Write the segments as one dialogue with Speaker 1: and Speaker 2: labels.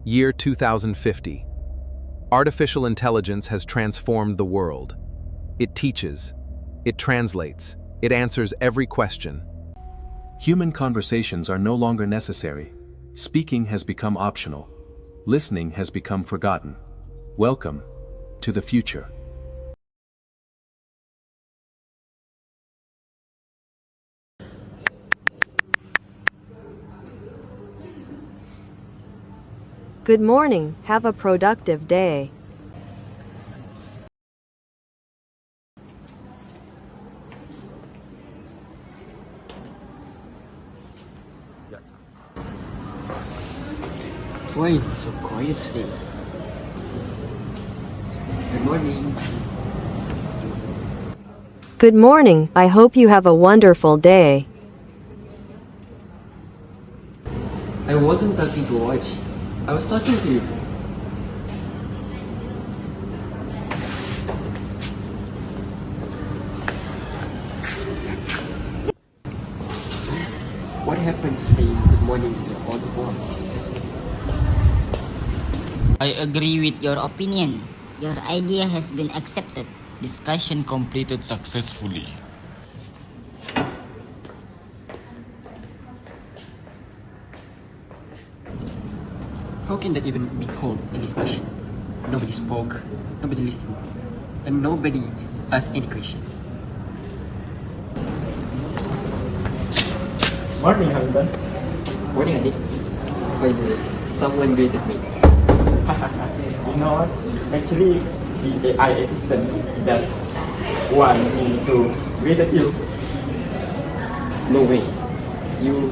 Speaker 1: Year 2050. Artificial intelligence has transformed the world. It teaches, it translates, it answers every question.
Speaker 2: Human conversations are no longer necessary. Speaking has become optional. Listening has become forgotten. Welcome to the future.
Speaker 3: Good morning, have a productive day.
Speaker 4: Why is it so quiet today? Good morning.
Speaker 3: Good morning, I hope you have a wonderful day.
Speaker 4: I wasn't talking to Watch. I was talking to you. What happened to saying good morning in your own voice?
Speaker 5: I agree with your opinion. Your idea has been accepted.
Speaker 6: Discussion completed successfully.
Speaker 4: How can that even be called a discussion? Nobody spoke, nobody listened, and nobody asked any question.
Speaker 7: Morning, Hamizan.
Speaker 4: Morning, Aniq. Finally, someone greeted me.
Speaker 7: You know what? Actually, the AI assistant that want me to greet you.
Speaker 4: No way. You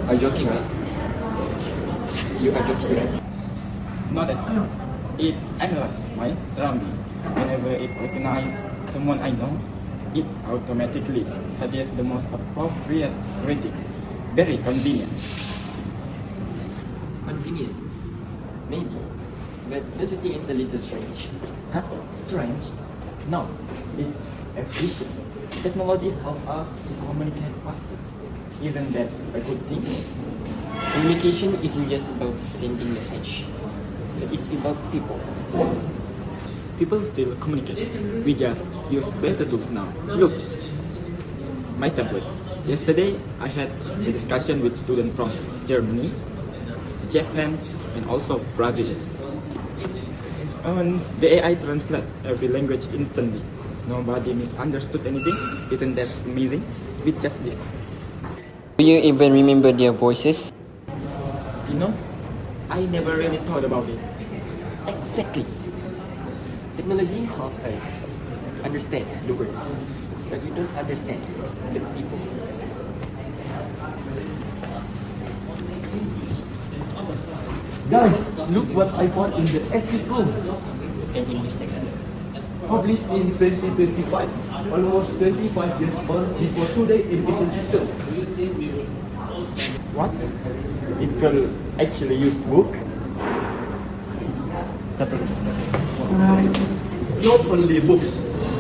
Speaker 4: are joking, right? You are joking, right?
Speaker 7: Not at all. It analyzes my surrounding. Whenever it recognizes someone I know, it automatically suggests the most appropriate rating. Very convenient.
Speaker 4: Convenient. Maybe. But don't you think it's a little strange?
Speaker 7: Huh? Strange? No, it's efficient. Technology helps us to communicate faster. Isn't that a good thing?
Speaker 4: Communication isn't just about sending message. It's about people.
Speaker 7: People still communicate. We just use better tools now. Look, my tablet. Yesterday, I had a discussion with students from Germany, Japan, and also Brazil. And the AI translates every language instantly. Nobody misunderstood anything. Isn't that amazing? With just this.
Speaker 4: Do you even remember their voices?
Speaker 7: You know, I never really thought about it.
Speaker 4: Exactly. Technology helps us understand the words, but we don't understand the people.
Speaker 8: Guys, look what I found in the exit room.
Speaker 4: And in which example?
Speaker 8: Published in 2025, almost 25 years old before today's education system.
Speaker 7: What? It can actually use book?
Speaker 8: Not only books.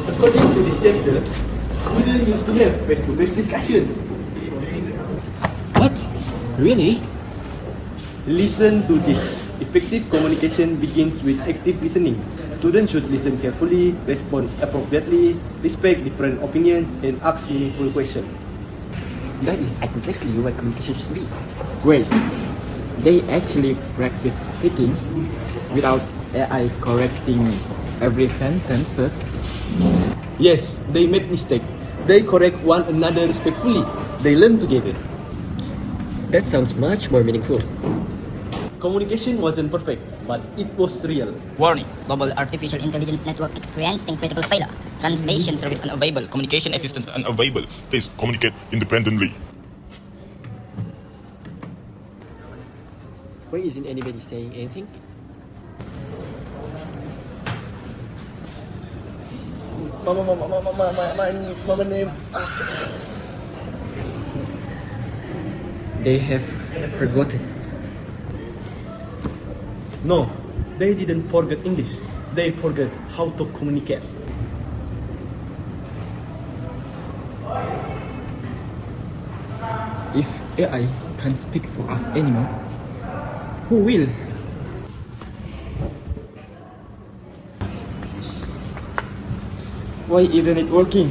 Speaker 8: According to this chapter, students used to have face-to-face discussion.
Speaker 7: What? Really?
Speaker 8: Listen to this. Effective communication begins with active listening. Students should listen carefully, respond appropriately, respect different opinions, and ask meaningful questions.
Speaker 4: That is exactly what communication should be.
Speaker 7: Wait, they actually practice speaking without AI correcting every sentences?
Speaker 8: Yes, they make mistake. They correct one another respectfully. They learn together.
Speaker 4: That sounds much more meaningful.
Speaker 8: Communication wasn't perfect, but it was real.
Speaker 5: Warning. Global artificial intelligence network experiencing critical failure. Translation service unavailable. Communication assistance
Speaker 9: Unavailable. Please communicate independently.
Speaker 4: Why isn't anybody saying anything?
Speaker 8: Mama name.
Speaker 4: They have forgotten.
Speaker 8: No, they didn't forget English. They forget how to communicate.
Speaker 7: If AI can't speak for us anymore, who will? Why isn't it working?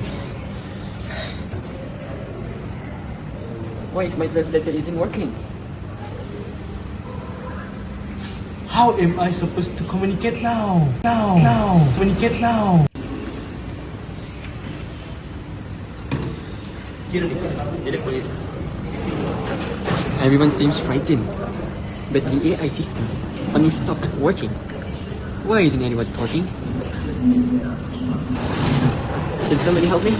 Speaker 4: Why is my translator isn't working?
Speaker 8: How am I supposed to communicate now? Communicate now.
Speaker 4: Everyone seems frightened, but the AI system only stopped working. Why isn't anyone talking? Can somebody help me?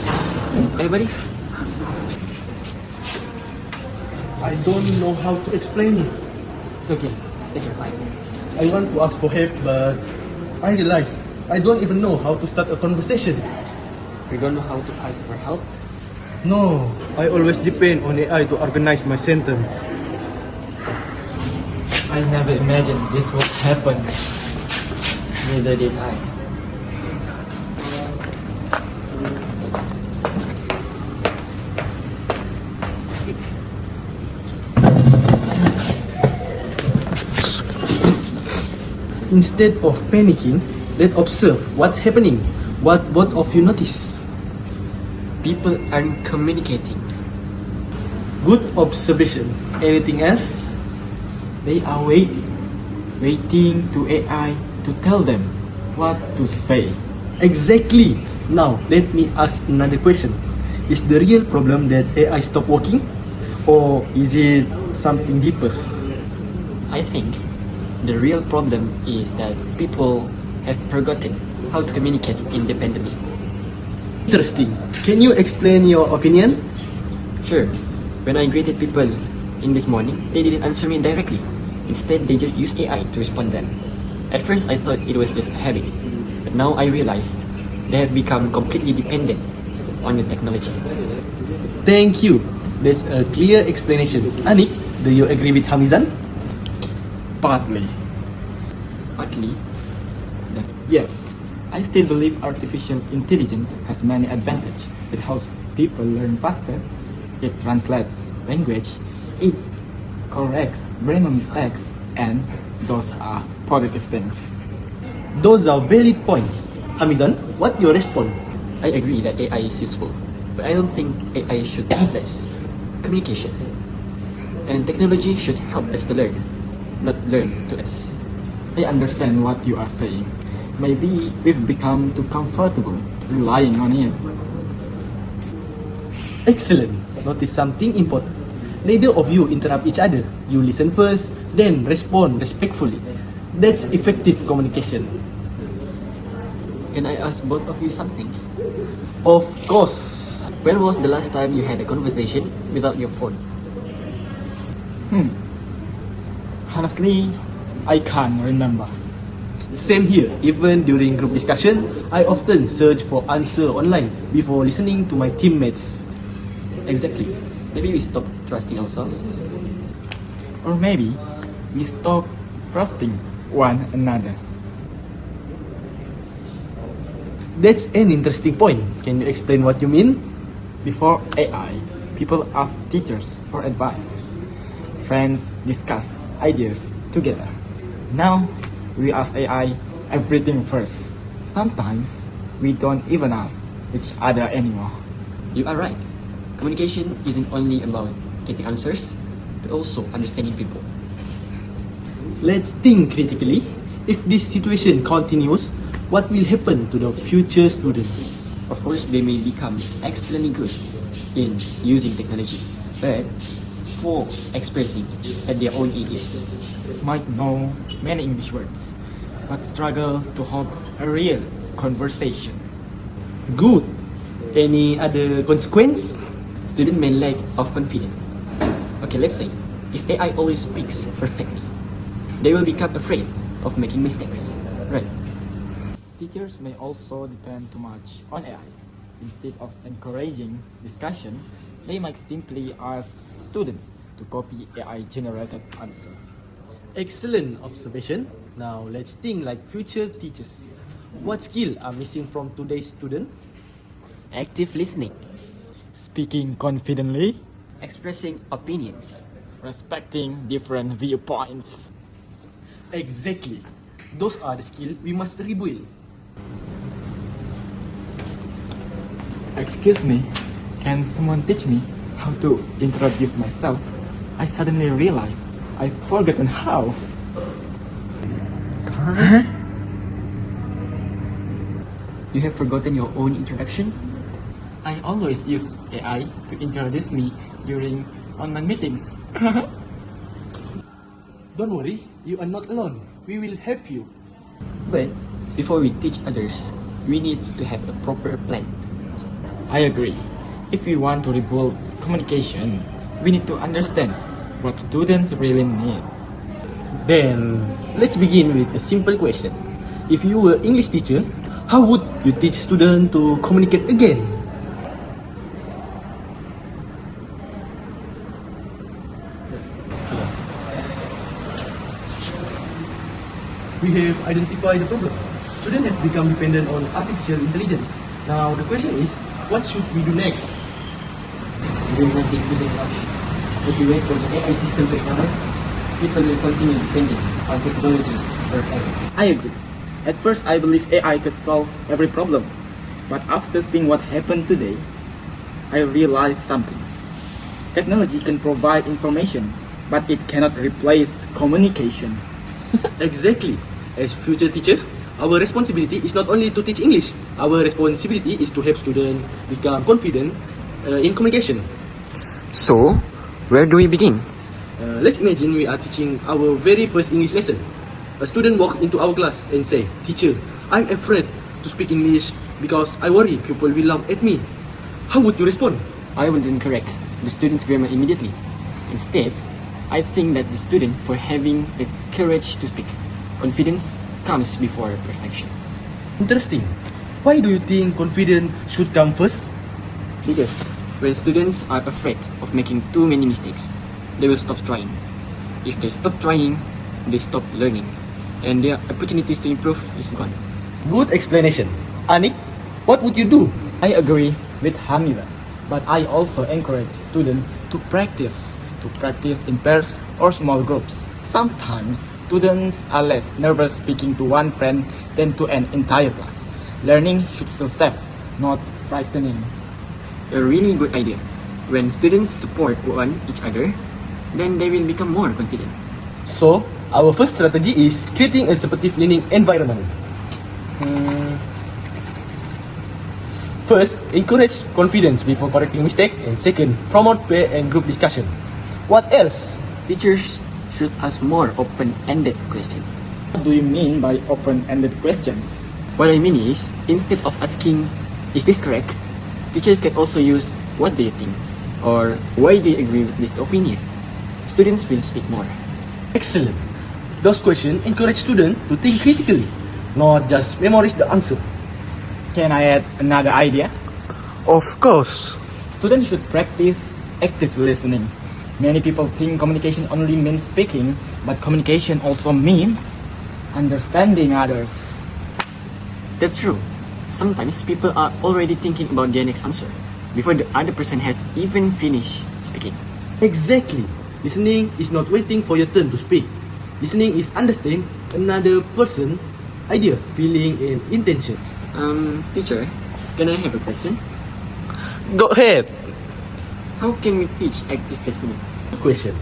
Speaker 4: Anybody?
Speaker 8: I don't know how to explain it.
Speaker 4: It's okay. Take your time.
Speaker 8: I want to ask for help, but I realize I don't even know how to start a conversation.
Speaker 4: You don't know how to ask for help?
Speaker 8: No, I always depend on AI to organize my sentence.
Speaker 7: I never imagined this would happen. Neither did I.
Speaker 8: Instead of panicking, let's observe what's happening. What both of you notice?
Speaker 4: People aren't communicating.
Speaker 8: Good observation. Anything else?
Speaker 7: They are waiting to AI to tell them what to say.
Speaker 8: Exactly. Now, let me ask another question. Is the real problem that AI stopped working? Or is it something deeper?
Speaker 4: I think the real problem is that people have forgotten how to communicate independently.
Speaker 8: Interesting. Can you explain your opinion?
Speaker 4: Sure, when I greeted people in this morning, they didn't answer me directly. Instead, they just used AI to respond them. At first, I thought it was just a habit, but now I realized they have become completely dependent on the technology.
Speaker 8: Thank you. That's a clear explanation. Aniq, do you agree with Hamizan?
Speaker 7: Partly.
Speaker 4: Partly,
Speaker 7: Yes, I still believe artificial intelligence has many advantages. It helps people learn faster, it translates language, it corrects grammar mistakes, and those are positive things.
Speaker 8: Those are valid points. Hamizan, what your response?
Speaker 4: I agree that AI is useful, but I don't think AI should replace communication. And technology should help us to learn, not learn to us.
Speaker 7: I understand what you are saying. Maybe we've become too comfortable relying on it.
Speaker 8: Excellent. Notice something important. Neither of you interrupt each other. You listen first, then respond respectfully. That's effective communication.
Speaker 4: Can I ask both of you something?
Speaker 8: Of course.
Speaker 4: When was the last time you had a conversation without your phone?
Speaker 7: Honestly, I can't remember.
Speaker 8: Same here. Even during group discussion, I often search for answer online before listening to my teammates.
Speaker 4: Exactly. Maybe we stop trusting ourselves.
Speaker 7: Or maybe we stop trusting one another.
Speaker 8: That's an interesting point. Can you explain what you mean?
Speaker 7: Before AI, people asked teachers for advice. Friends discuss ideas together. Now, we ask AI everything first. Sometimes, we don't even ask each other anymore.
Speaker 4: You are right. Communication isn't only about getting answers, but also understanding people.
Speaker 8: Let's think critically. If this situation continues, what will happen to the future students?
Speaker 4: Of course, they may become excellently good in using technology, but poor expressing at their own areas.
Speaker 7: Might know many English words, but struggle to hold a real conversation.
Speaker 8: Good. Any other consequence?
Speaker 4: Student may lack of confidence. Okay, let's say, if AI always speaks perfectly, they will become afraid of making mistakes, right?
Speaker 7: Teachers may also depend too much on AI. Instead of encouraging discussion, they might simply ask students to copy AI-generated answer.
Speaker 8: Excellent observation. Now let's think like future teachers. What skills are missing from today's student?
Speaker 4: Active listening,
Speaker 7: Speaking confidently,
Speaker 4: expressing opinions,
Speaker 7: respecting different viewpoints.
Speaker 8: Exactly. Those are the skills we must rebuild.
Speaker 7: Excuse me, can someone teach me how to introduce myself? I suddenly realized I've forgotten how.
Speaker 4: You have forgotten your own introduction?
Speaker 7: I always use AI to introduce me during online meetings.
Speaker 8: Don't worry, you are not alone. We will help you.
Speaker 4: But before we teach others, we need to have a proper plan.
Speaker 7: I agree. If we want to rebuild communication, we need to understand what students really need.
Speaker 8: Then, let's begin with a simple question. If you were English teacher, how would you teach students to communicate again? We have identified the problem. Students have become dependent on artificial intelligence. Now the question is, what should we do next?
Speaker 4: We will not take this as an option. If we wait for the AI system to recover, people will continue depending on technology forever.
Speaker 7: I agree. At first, I believe AI could solve every problem. But after seeing what happened today, I realized something. Technology can provide information, but it cannot replace communication.
Speaker 8: Exactly. As future teacher, our responsibility is not only to teach English. Our responsibility is to help students become confident in communication.
Speaker 4: So, where do we begin?
Speaker 8: Let's imagine we are teaching our very first English lesson. A student walks into our class and say, "Teacher, I'm afraid to speak English because I worry people will laugh at me." How would you respond?
Speaker 4: I wouldn't correct the student's grammar immediately. Instead, I think that the student for having the courage to speak. Confidence comes before perfection.
Speaker 8: Interesting. Why do you think confidence should come first?
Speaker 4: Because when students are afraid of making too many mistakes, they will stop trying. If they stop trying, they stop learning, and their opportunities to improve is gone.
Speaker 8: Good explanation. Aniq, what would you do?
Speaker 7: I agree with Hamizan, but I also encourage students to practice in pairs or small groups. Sometimes students are less nervous speaking to one friend than to an entire class. Learning should feel safe, not frightening.
Speaker 4: A really good idea. When students support each other, then they will become more confident.
Speaker 8: So, our first strategy is creating a supportive learning environment. First, encourage confidence before correcting mistake, and second, promote peer and group discussion. What else?
Speaker 4: Teachers should ask more open-ended questions.
Speaker 7: What do you mean by open-ended questions?
Speaker 4: What I mean is, instead of asking, "Is this correct?" teachers can also use, "What do you think?" or "Why do you agree with this opinion?" Students will speak more.
Speaker 8: Excellent. Those questions encourage students to think critically, not just memorize the answer.
Speaker 7: Can I add another idea?
Speaker 8: Of course.
Speaker 7: Students should practice active listening. Many people think communication only means speaking, but communication also means understanding others.
Speaker 4: That's true. Sometimes people are already thinking about their next answer before the other person has even finished speaking.
Speaker 8: Exactly. Listening is not waiting for your turn to speak. Listening is understanding another person's idea, feeling, and intention.
Speaker 4: Teacher, can I have a question?
Speaker 8: Go ahead.
Speaker 4: How can we teach active listening?
Speaker 8: Question.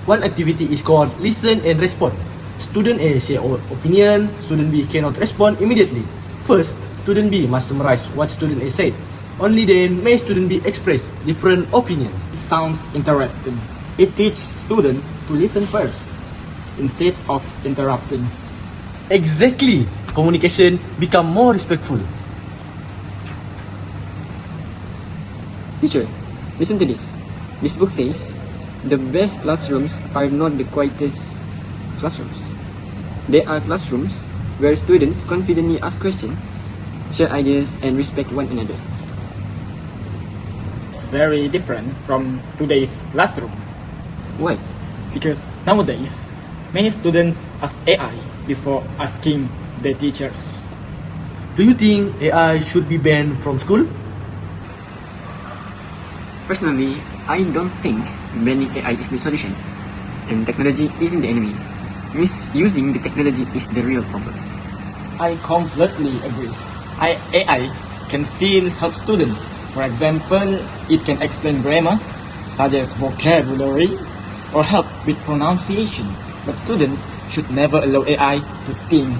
Speaker 8: One activity is called listen and respond. Student A share opinion, student B cannot respond immediately. First, student B must summarize what student A said. Only then may student B express different opinion.
Speaker 7: It sounds interesting. It teaches students to listen first, instead of interrupting.
Speaker 8: Exactly. Communication become more respectful.
Speaker 4: Teacher, listen to this. This book says, the best classrooms are not the quietest classrooms. They are classrooms where students confidently ask questions, share ideas, and respect one another.
Speaker 7: It's very different from today's classroom.
Speaker 4: Why?
Speaker 7: Because nowadays, many students ask AI before asking their teachers.
Speaker 8: Do you think AI should be banned from school?
Speaker 4: Personally, I don't think banning AI is the solution, and technology isn't the enemy. Misusing the technology is the real problem.
Speaker 7: I completely agree. AI can still help students, For example, it can explain grammar, such as vocabulary, or help with pronunciation. But students should never allow AI to think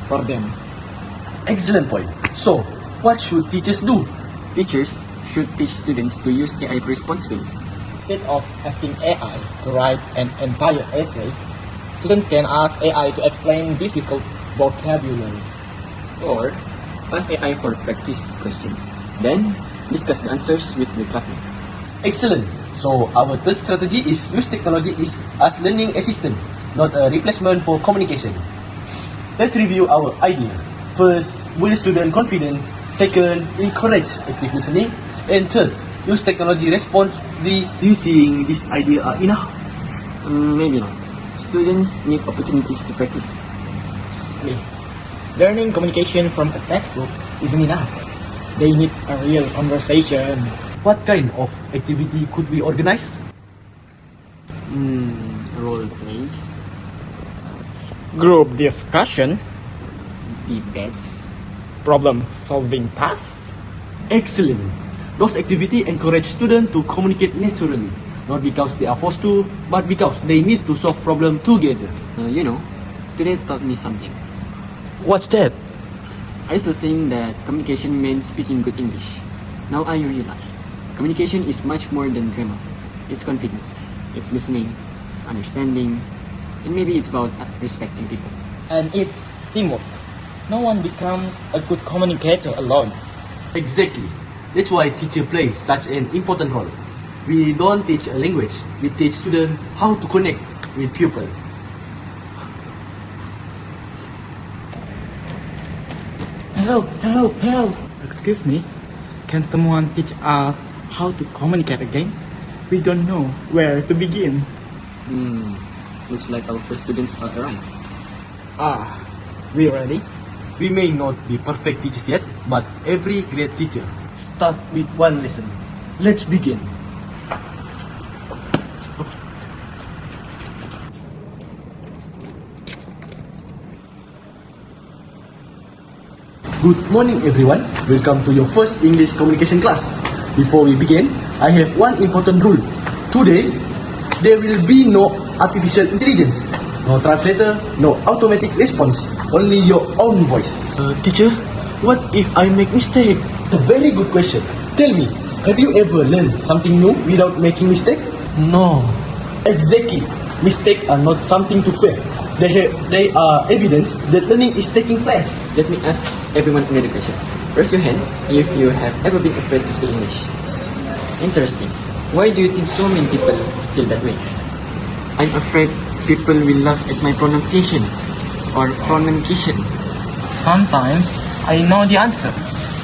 Speaker 7: for them.
Speaker 8: Excellent point. So, what should teachers do?
Speaker 4: Teachers should teach students to use AI responsibly.
Speaker 7: Instead of asking AI to write an entire essay, students can ask AI to explain difficult vocabulary.
Speaker 4: Or ask AI for practice questions. Then discuss the answers with the classmates.
Speaker 8: Excellent. So, our third strategy is use technology as learning assistant, not a replacement for communication. Let's review our idea. First, build student confidence. Second, encourage active listening. And third, use technology responsibly. Do you think this idea are enough?
Speaker 4: Maybe not. Students need opportunities to practice.
Speaker 7: Learning communication from a textbook isn't enough. They need a real conversation.
Speaker 8: What kind of activity could we organize?
Speaker 4: Role plays,
Speaker 7: Group discussion,
Speaker 4: debates.
Speaker 7: problem-solving tasks.
Speaker 8: Excellent. Those activities encourage students to communicate naturally, not because they are forced to, but because they need to solve problems together.
Speaker 4: Today taught me something.
Speaker 8: What's that?
Speaker 4: I used to think that communication meant speaking good English. Now I realize communication is much more than grammar. It's confidence, it's listening, it's understanding, and maybe it's about respecting people.
Speaker 7: And it's teamwork. No one becomes a good communicator alone.
Speaker 8: Exactly. That's why teacher plays such an important role. We don't teach a language, we teach students how to connect with people.
Speaker 7: Help! Excuse me, can someone teach us how to communicate again? We don't know where to begin.
Speaker 4: Looks like our first students are arrived.
Speaker 7: We ready?
Speaker 8: We may not be perfect teachers yet, but every great teacher starts with one lesson. Let's begin. Good morning everyone, welcome to your first English communication class. Before we begin, I have one important rule. Today, there will be no artificial intelligence, no translator, no automatic response, only your own voice. Teacher, what if I make mistake? It's a very good question. Tell me, have you ever learned something new without making mistake? No. Exactly. Mistakes are not something to fear. They are evidence that learning is taking place.
Speaker 4: Let me ask everyone another question. Raise your hand if you have ever been afraid to speak English. Interesting. Why do you think so many people feel that way? I'm afraid people will laugh at my pronunciation or communication.
Speaker 7: Sometimes I know the answer,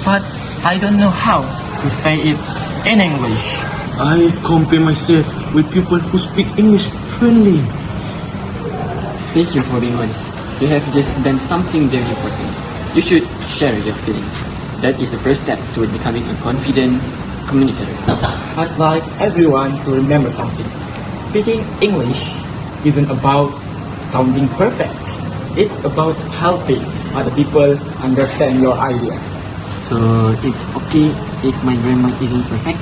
Speaker 7: but I don't know how to say it in English.
Speaker 8: I compare myself with people who speak English fluently.
Speaker 4: Thank you for being honest. You have just done something very important. You should share your feelings. That is the first step toward becoming a confident communicator.
Speaker 7: I'd like everyone to remember something. Speaking English isn't about sounding perfect. It's about helping other people understand your idea.
Speaker 4: So it's okay if my grammar isn't perfect?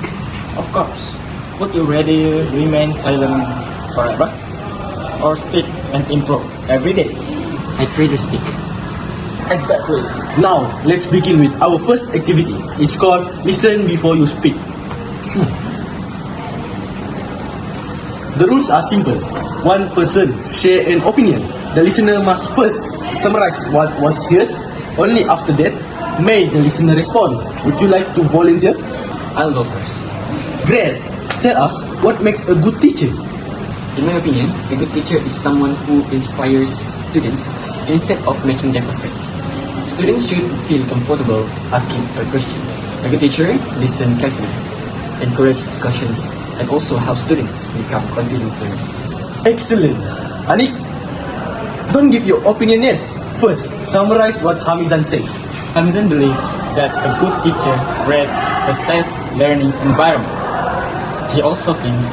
Speaker 7: Of course. Would you rather remain silent forever or speak and improve every day?
Speaker 4: I'd rather speak.
Speaker 7: Exactly.
Speaker 8: Now, let's begin with our first activity. It's called Listen Before You Speak. The rules are simple. One person share an opinion. The listener must first summarize what was heard. Only after that, may the listener respond. Would you like to volunteer?
Speaker 4: I'll go first.
Speaker 8: Great. Tell us what makes a good teacher.
Speaker 4: In my opinion, a good teacher is someone who inspires students instead of making them afraid. Students should feel comfortable asking a question. A good teacher listens carefully, encourage discussions, and also help students become confident learners.
Speaker 8: Excellent. Aniq, don't give your opinion yet. First, summarize what Hamizan said.
Speaker 7: Hamizan believes that a good teacher creates a safe learning environment. He also thinks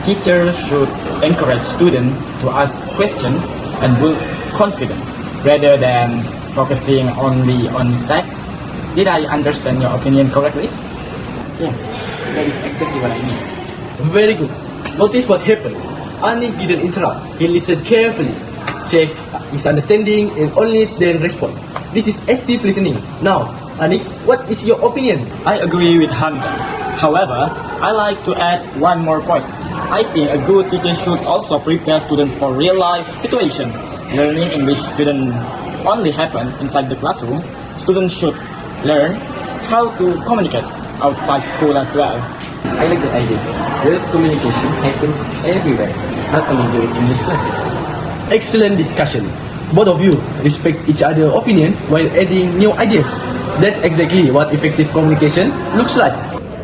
Speaker 7: teachers should encourage students to ask questions and build confidence rather than focusing only on mistakes. Did I understand your opinion correctly?
Speaker 4: Yes, that is exactly what I mean.
Speaker 8: Very good. Notice what happened. Aniq didn't interrupt. He listened carefully, checked his understanding, and only then respond. This is active listening. Now, Aniq, what is your opinion?
Speaker 7: I agree with Hamizan. However, I like to add one more point. I think a good teacher should also prepare students for real-life situation. Learning English shouldn't only happen inside the classroom. Students should learn how to communicate outside school as well.
Speaker 4: I like the idea. Real communication happens everywhere, not only during English classes.
Speaker 8: Excellent discussion. Both of you respect each other's opinion while adding new ideas. That's exactly what effective communication looks like.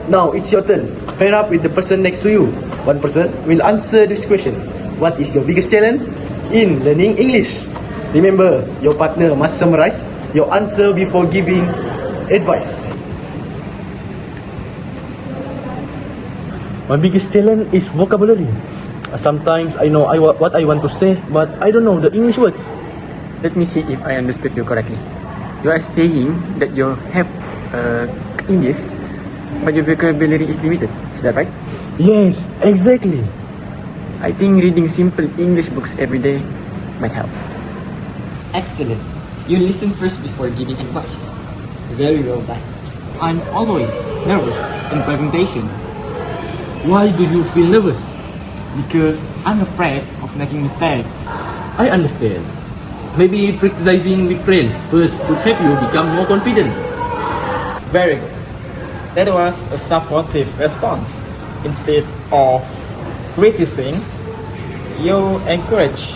Speaker 8: Now it's your turn. Pair up with the person next to you. One person will answer this question. What is your biggest challenge in learning English? Remember, your partner must summarize your answer before giving advice. My biggest challenge is vocabulary. Sometimes I know what I want to say, but I don't know the English words.
Speaker 4: Let me see if I understood you correctly. You are saying that you have English, but your vocabulary is limited. Is that right?
Speaker 8: Yes, exactly.
Speaker 4: I think reading simple English books every day might help. Excellent. You listen first before giving advice. Very well done. I'm always nervous in presentation.
Speaker 8: Why do you feel nervous?
Speaker 7: Because I'm afraid of making mistakes.
Speaker 8: I understand. Maybe practicing with friends first could help you become more confident.
Speaker 7: Very good. That was a supportive response. Instead of criticizing, you encourage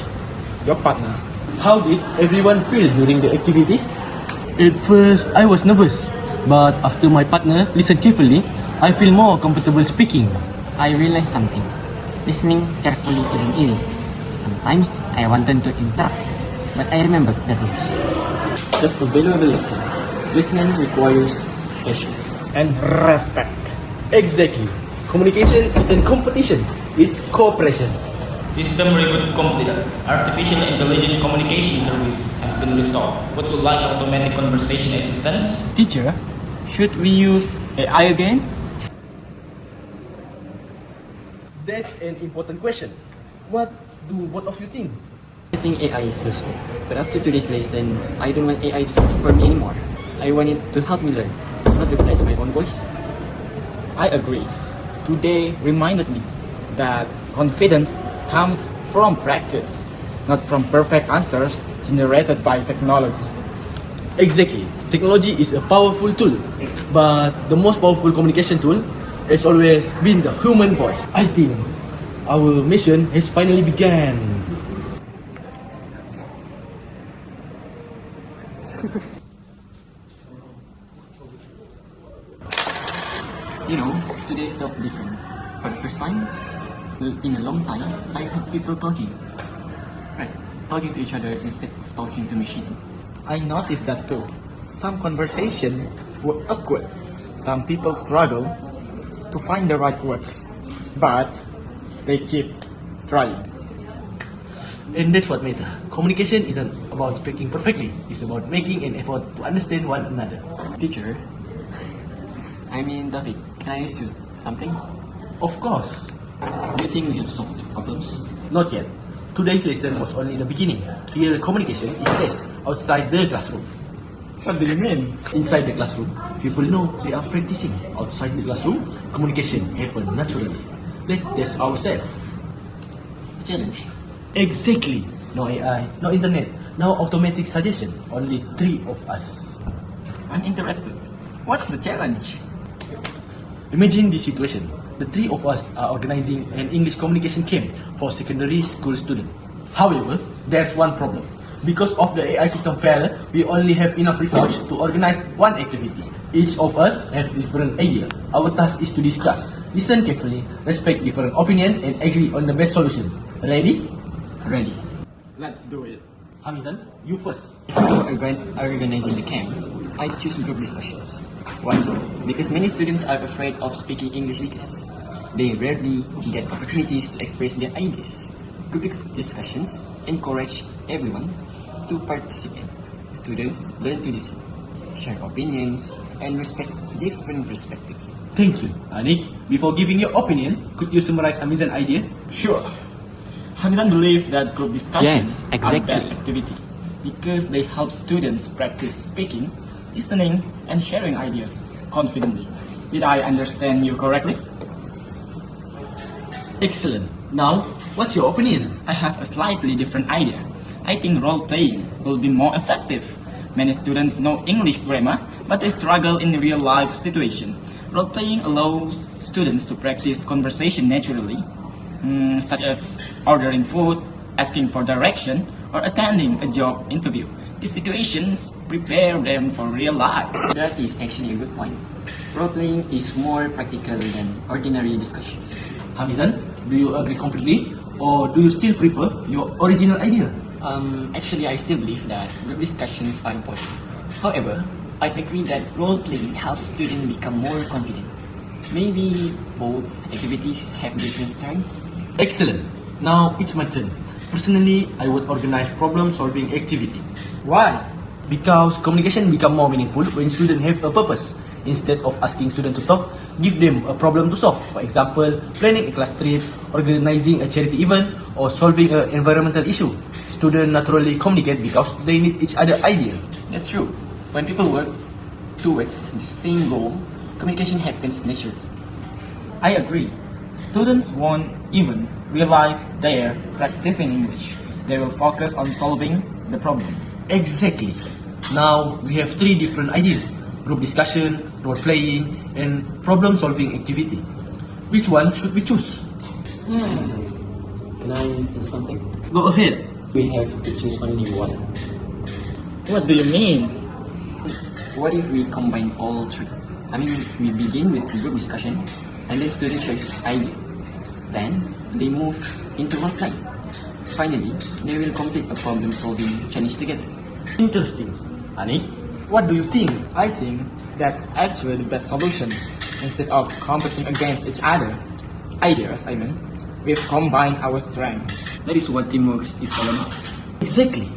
Speaker 7: your partner.
Speaker 8: How did everyone feel during the activity? At first, I was nervous, but after my partner listened carefully, I feel more comfortable speaking.
Speaker 4: I realized something. Listening carefully isn't easy. Sometimes I wanted to interrupt, but I remembered the rules. That's a valuable lesson. Listening requires patience
Speaker 7: And respect.
Speaker 8: Exactly. Communication isn't competition, it's cooperation.
Speaker 6: System reboot completed. Artificial Intelligence Communication Service have been restored. Would you like automatic conversation assistance?
Speaker 7: Teacher, should we use AI again?
Speaker 8: That's an important question. What do both of you think?
Speaker 4: I think AI is useful, but after today's lesson, I don't want AI to speak for me anymore. I want it to help me learn, not replace my own voice.
Speaker 7: I agree. Today reminded me that confidence comes from practice, not from perfect answers generated by technology.
Speaker 8: Exactly. Technology is a powerful tool, but the most powerful communication tool has always been the human voice. I think our mission has finally begun.
Speaker 4: You know, today felt different. For the first time in a long time, I heard people talking. Right, talking to each other instead of talking to machine.
Speaker 7: I noticed that too. Some conversations were awkward. Some people struggle to find the right words, but they keep trying.
Speaker 8: And that's what matters. Communication isn't about speaking perfectly. It's about making an effort to understand one another.
Speaker 4: Teacher, Taufiq, can I ask you something?
Speaker 8: Of course.
Speaker 4: Do you think we have solved the problems?
Speaker 8: Not yet. Today's lesson was only the beginning. Real communication is best outside the classroom.
Speaker 7: What do you mean?
Speaker 8: Inside the classroom, people know they are practicing. Outside the classroom, communication happens naturally. Let's test ourselves.
Speaker 4: A challenge.
Speaker 8: Exactly. No AI, no internet, no automatic suggestion. Only 3 of us.
Speaker 7: I'm interested. What's the challenge?
Speaker 8: Imagine this situation. The 3 of us are organizing an English communication camp for secondary school students. However, there's one problem. Because of the AI system failure, we only have enough resources to organize one activity. Each of us have different idea. Our task is to discuss, listen carefully, respect different opinions, and agree on the best solution. Ready?
Speaker 4: Ready.
Speaker 7: Let's do it.
Speaker 8: Hamizan, you first.
Speaker 4: If we are organizing the camp, I choose group discussions. Why? Because many students are afraid of speaking English because they rarely get opportunities to express their ideas. Group discussions encourage everyone to participate. Students learn to listen, share opinions, and respect different perspectives.
Speaker 8: Thank you, Aniq. Before giving your opinion, could you summarize Hamizan's idea?
Speaker 7: Sure. Hamizan believes that group discussions
Speaker 4: Yes, exactly.
Speaker 7: are best activity because they help students practice speaking, listening, and sharing ideas confidently. Did I understand you correctly?
Speaker 8: Excellent. Now, what's your opinion?
Speaker 7: I have a slightly different idea. I think role-playing will be more effective. Many students know English grammar, but they struggle in real-life situation. Role-playing allows students to practice conversation naturally, such as ordering food, asking for direction, or attending a job interview. These situations prepare them for real life.
Speaker 4: That is actually a good point. Role-playing is more practical than ordinary discussions.
Speaker 8: Hamizan, do you agree completely, or do you still prefer your original idea?
Speaker 4: Actually, I still believe that group discussions are important. However, I agree that role-playing helps students become more confident. Maybe both activities have different strengths.
Speaker 8: Excellent. Now it's my turn. Personally, I would organize problem-solving activity.
Speaker 7: Why?
Speaker 8: Because communication become more meaningful when students have a purpose. Instead of asking students to talk, give them a problem to solve. For example, planning a class trip, organizing a charity event, or solving an environmental issue. Students naturally communicate because they need each other's idea.
Speaker 4: That's true. When people work towards the same goal, communication happens naturally.
Speaker 7: I agree. Students won't even realize they're practicing English. They will focus on solving the problem.
Speaker 8: Exactly. Now we have 3 different ideas: group discussion, role playing, and problem solving activity. Which one should we choose?
Speaker 4: Can I say something?
Speaker 8: Go ahead.
Speaker 4: We have to choose only one.
Speaker 7: What do you mean?
Speaker 4: What if we combine all 3? I mean, we begin with group discussion, and then students share idea. Then they move into role play. Finally, they will complete a problem-solving challenge together.
Speaker 8: Interesting. Aniq, what do you think?
Speaker 7: I think that's actually the best solution. Instead of competing against each other, we've combined our strengths.
Speaker 4: That is what teamwork is all about.
Speaker 8: Exactly.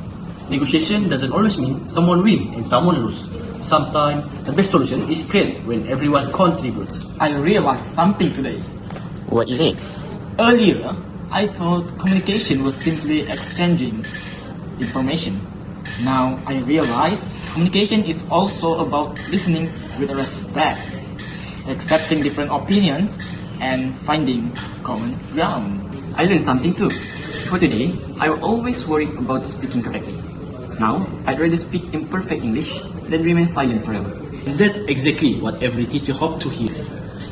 Speaker 8: Negotiation doesn't always mean someone win and someone lose. Sometimes the best solution is created when everyone contributes.
Speaker 7: I realized something today.
Speaker 4: What is it?
Speaker 7: Earlier, I thought communication was simply exchanging information. Now I realize communication is also about listening with respect, accepting different opinions, and finding common ground.
Speaker 4: I learned something too. For today, I was always worried about speaking correctly. Now, I'd rather speak imperfect English than remain silent forever.
Speaker 8: And that's exactly what every teacher hopes to hear.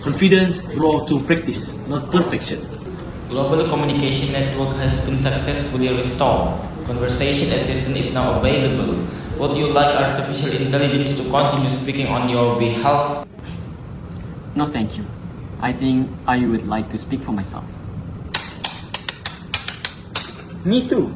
Speaker 8: Confidence grows through practice, not perfection.
Speaker 6: Global communication network has been successfully restored. Conversation assistant is now available. Would you like artificial intelligence to continue speaking on your behalf?
Speaker 4: No, thank you. I think I would like to speak for myself.
Speaker 7: Me too.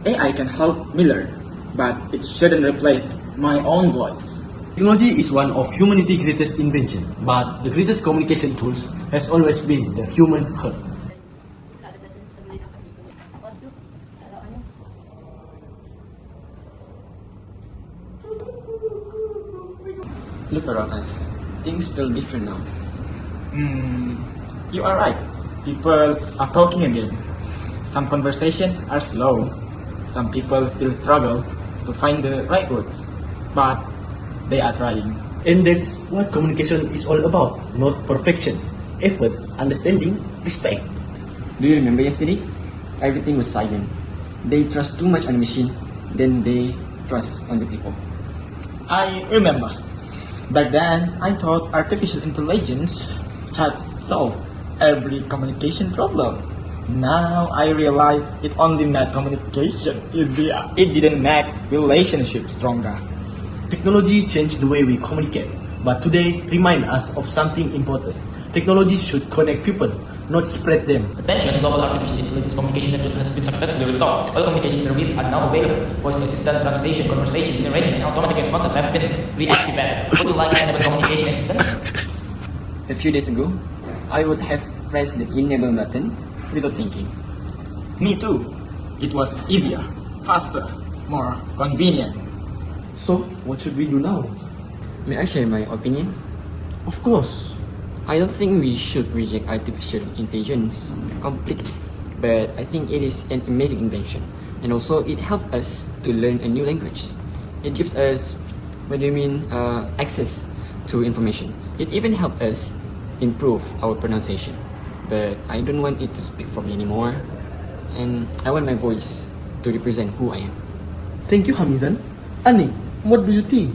Speaker 7: AI can help me learn, but it shouldn't replace my own voice.
Speaker 8: Technology is one of humanity's greatest invention, but the greatest communication tools has always been the human heart.
Speaker 4: Look around us. Things feel different now.
Speaker 7: You are right. People are talking again. Some conversations are slow. Some people still struggle to find the right words, but they are trying.
Speaker 8: And that's what communication is all about, not perfection, effort, understanding, respect.
Speaker 4: Do you remember yesterday? Everything was silent. They trust too much on the machine, then they trust on the people.
Speaker 7: I remember. Back then, I thought artificial intelligence had solved every communication problem. Now I realize it only made communication easier. It didn't make relationships stronger.
Speaker 8: Technology changed the way we communicate, but today remind us of something important. Technology should connect people, not spread them.
Speaker 6: Attention, global artificial intelligence communication network has been successfully restored. All communication services are now available. Voice assistant, translation, conversation, generation, and automatic responses have been reactivated. Would you like to enable communication assistance?
Speaker 4: A few days ago, I would have pressed the enable button without thinking.
Speaker 7: Me too. It was easier, faster, more convenient.
Speaker 8: So, what should we do now?
Speaker 4: May I share my opinion?
Speaker 8: Of course.
Speaker 4: I don't think we should reject artificial intelligence completely, but I think it is an amazing invention, and also it helps us to learn a new language. It gives us, access to information. It even helps us improve our pronunciation, but I don't want it to speak for me anymore, and I want my voice to represent who I am.
Speaker 8: Thank you, Hamizan. Aniq, what do you think?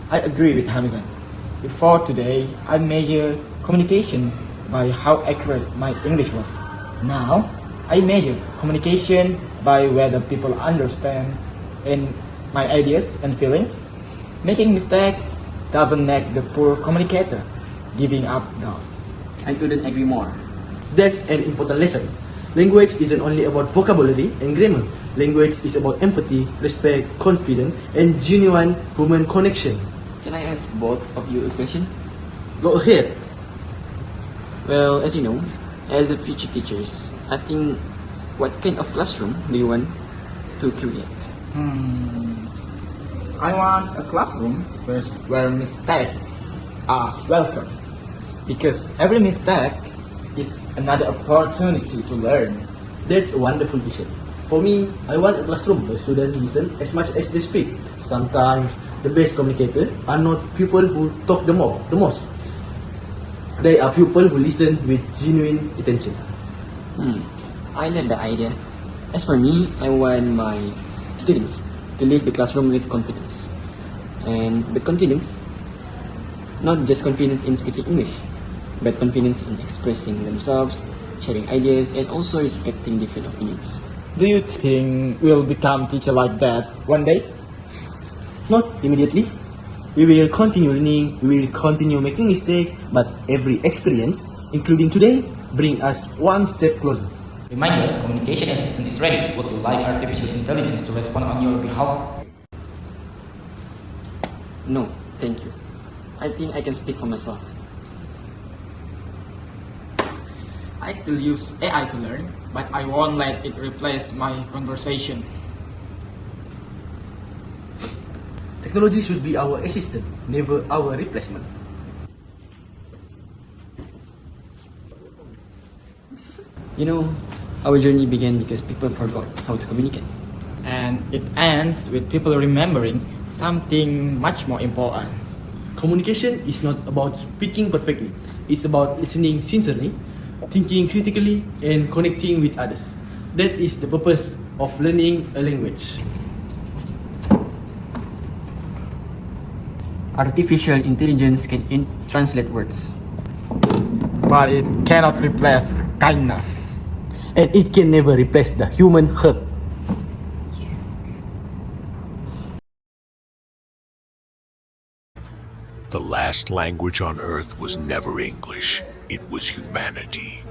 Speaker 7: I agree with Hamizan. Before today, I measure communication by how accurate my English was. Now, I measure communication by whether people understand and my ideas and feelings. Making mistakes doesn't make the poor communicator. Giving up does.
Speaker 4: I couldn't agree more.
Speaker 8: That's an important lesson. Language isn't only about vocabulary and grammar. Language is about empathy, respect, confidence, and genuine human connection.
Speaker 4: Can I ask both of you a question?
Speaker 8: Go ahead.
Speaker 4: Well, as you know, as a future teachers, I think, what kind of classroom do you want to create?
Speaker 7: I want a classroom where mistakes are welcome, because every mistake is another opportunity to learn.
Speaker 8: That's a wonderful vision. For me, I want a classroom where students listen as much as they speak. Sometimes, the best communicators are not people who talk the most. They are people who listen with genuine attention.
Speaker 4: I love the idea. As for me, I want my students to leave the classroom with confidence. And with confidence, not just confidence in speaking English, but confidence in expressing themselves, sharing ideas, and also respecting different opinions.
Speaker 7: Do you think we'll become teacher like that one day?
Speaker 8: Not immediately. We will continue learning, we will continue making mistakes, but every experience, including today, bring us one step closer.
Speaker 6: Reminder, communication assistant is ready. Would you like artificial intelligence to respond on your behalf?
Speaker 4: No, thank you. I think I can speak for myself.
Speaker 7: I still use AI to learn, but I won't let it replace my conversation.
Speaker 8: Technology should be our assistant, never our replacement.
Speaker 4: You know, our journey began because people forgot how to communicate.
Speaker 7: And it ends with people remembering something much more important.
Speaker 8: Communication is not about speaking perfectly. It's about listening sincerely, thinking critically, and connecting with others. That is the purpose of learning a language.
Speaker 4: Artificial intelligence can translate words.
Speaker 7: But it cannot replace kindness.
Speaker 8: And it can never replace the human heart.
Speaker 10: The last language on earth was never English. It was humanity.